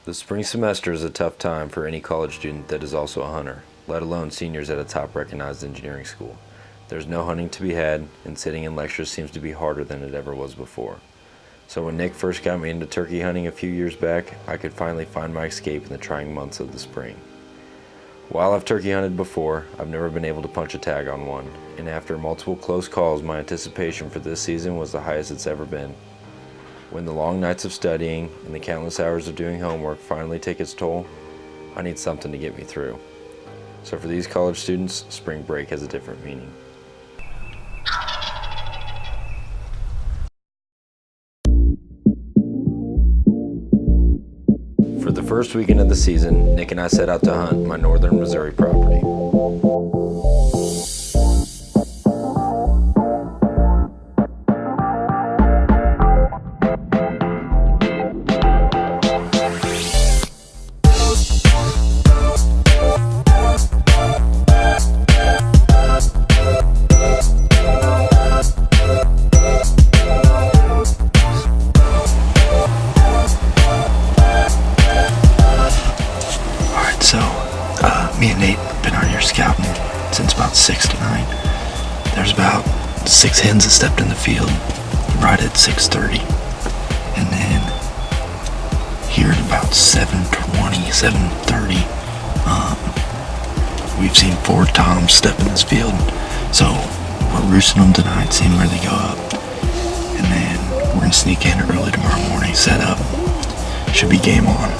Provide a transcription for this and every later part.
The spring semester is a tough time for any college student that is also a hunter, let alone seniors at a top recognized engineering school. There's no hunting to be had, and sitting in lectures seems to be harder than it ever was before. So when Nick first got me into turkey hunting a few years back, I could finally find my escape in the trying months of the spring. While I've turkey hunted before, I've never been able to punch a tag on one, and after multiple close calls, my anticipation for this season was the highest it's ever been. When the long nights of studying and the countless hours of doing homework finally take its toll, I need something to get me through. So for these college students, spring break has a different meaning. For the first weekend of the season, Nick and I set out to hunt my northern Missouri property. Me and Nate have been out here scouting since about 6 to 9. There's about 6 hens that stepped in the field right at 6:30. And then here at about 7:20, 7:30, we've seen 4 toms step in this field. So we're roosting them tonight, seeing where they go up. And then we're going to sneak in early tomorrow morning, set up. Should be game on.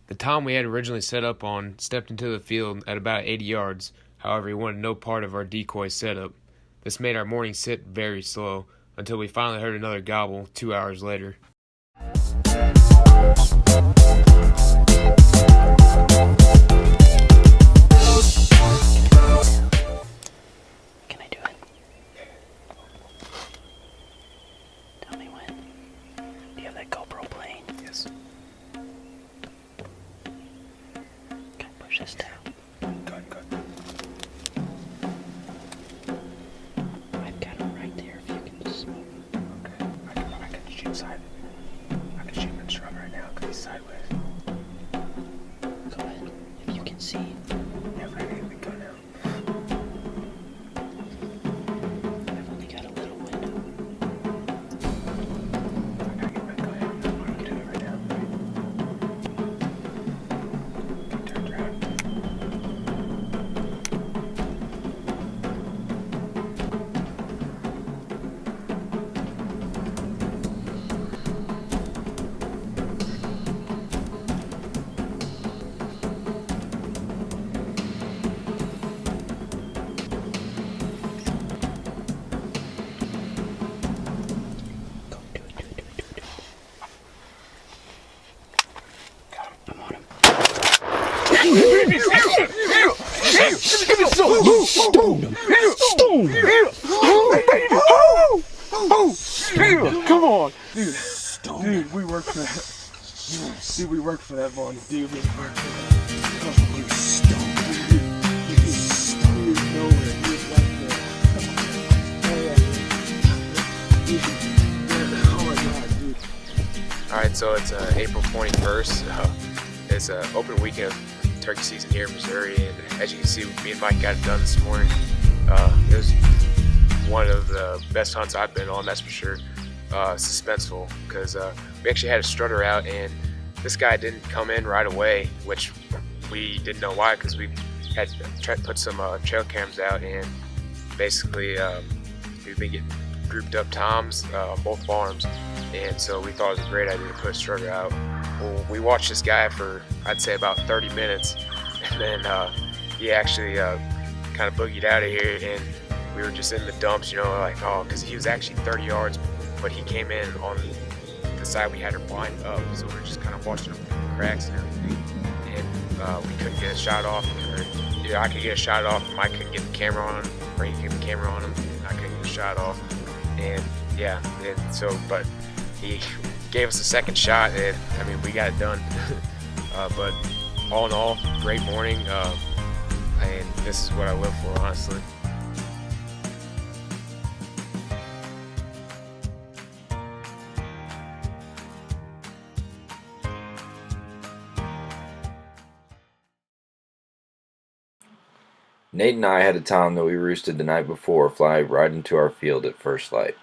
The tom we had originally set up on stepped into the field at about 80 yards. However, he wanted no part of our decoy setup. This made our morning sit very slow until we finally heard another gobble 2 hours later. Can I do it? Tell me when. Do you have that GoPro playing? Yes. Can I push this down? Good. I've got him right there if you can just move. Okay. I can shoot side. I can shoot him in the shrub right now because he's sideways. Go ahead. If you can see. Yeah, ready to go now. I've only got a little window. I gotta get back. Go ahead. I'm gonna do it right now. Okay, turn around. Go, do it. I'm on him. Come on, dude, we worked for that. Dude, we worked for that one. Dude, we worked for that. Come on, you stone. You stone. You know it. You oh my god, dude. Alright, so it's April 21st. It's an open weekend of turkey season here in Missouri, and as you can see, me and Mike got it done this morning. It was one of the best hunts I've been on, that's for sure. Suspenseful, because we actually had a strutter out, and this guy didn't come in right away, which we didn't know why, because we had tried to put some trail cams out, and basically we've been getting grouped up toms on both farms, and so we thought it was a great idea to put a strutter out. Well, we watched this guy for, I'd say, about 30 minutes, and then he actually kind of boogied out of here, and we were just in the dumps, like, oh, because he was actually 30 yards, but he came in on the side we had her blind up, so we were just kind of watching him through the cracks and everything, and we couldn't get a shot off, or either I could get a shot off, Mike couldn't get the camera on him, or he could get the camera on him, and I couldn't get a shot off, and yeah, and so, but he gave us a second shot, and I mean, we got it done. But all in all, great morning, and this is what I live for, honestly. Nate and I had a time that we roosted the night before fly right into our field at first light.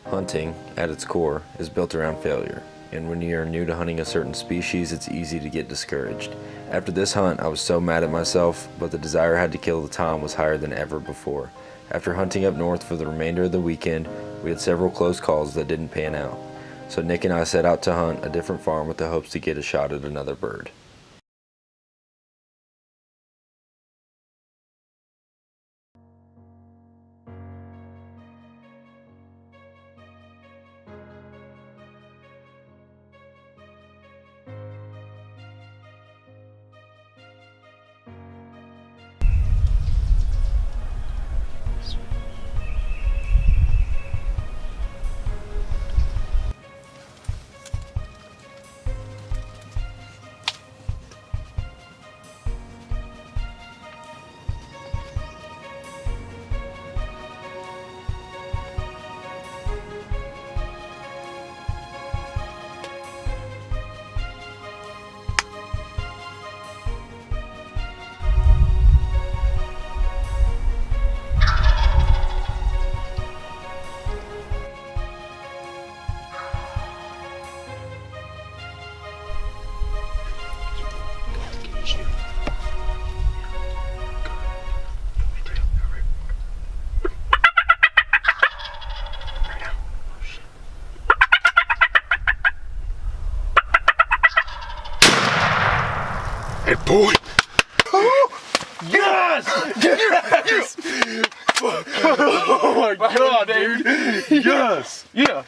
Hunting, at its core, is built around failure, and when you are new to hunting a certain species, it's easy to get discouraged. After this hunt, I was so mad at myself, but the desire I had to kill the tom was higher than ever before. After hunting up north for the remainder of the weekend, we had several close calls that didn't pan out. So Nick and I set out to hunt a different farm with the hopes to get a shot at another bird. Hey, boy! Yes! Yes! Oh my god, dude! Yes! Yeah!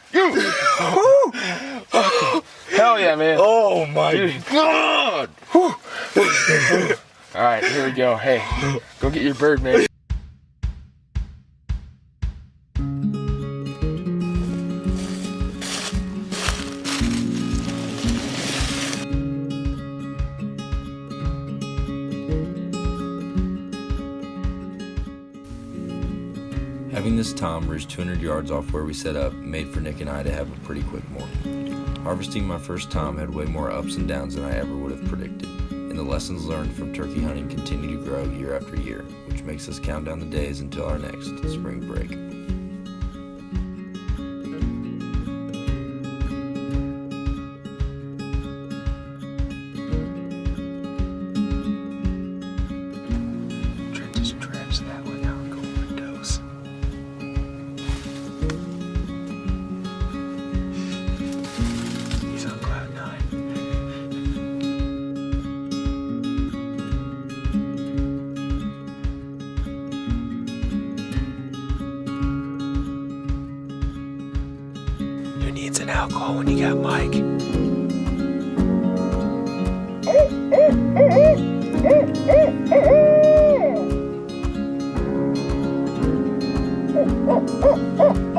Hell yeah, man! Oh my god! Alright, here we go. Hey, go get your bird, man. Having this tom roost 200 yards off where we set up made for Nick and I to have a pretty quick morning. Harvesting my first tom had way more ups and downs than I ever would have predicted, and the lessons learned from turkey hunting continue to grow year after year, which makes us count down the days until our next spring break. Just dredge that one out and go for a dose. He's on cloud 9. Who needs an alcohol when you got Mike? Hey,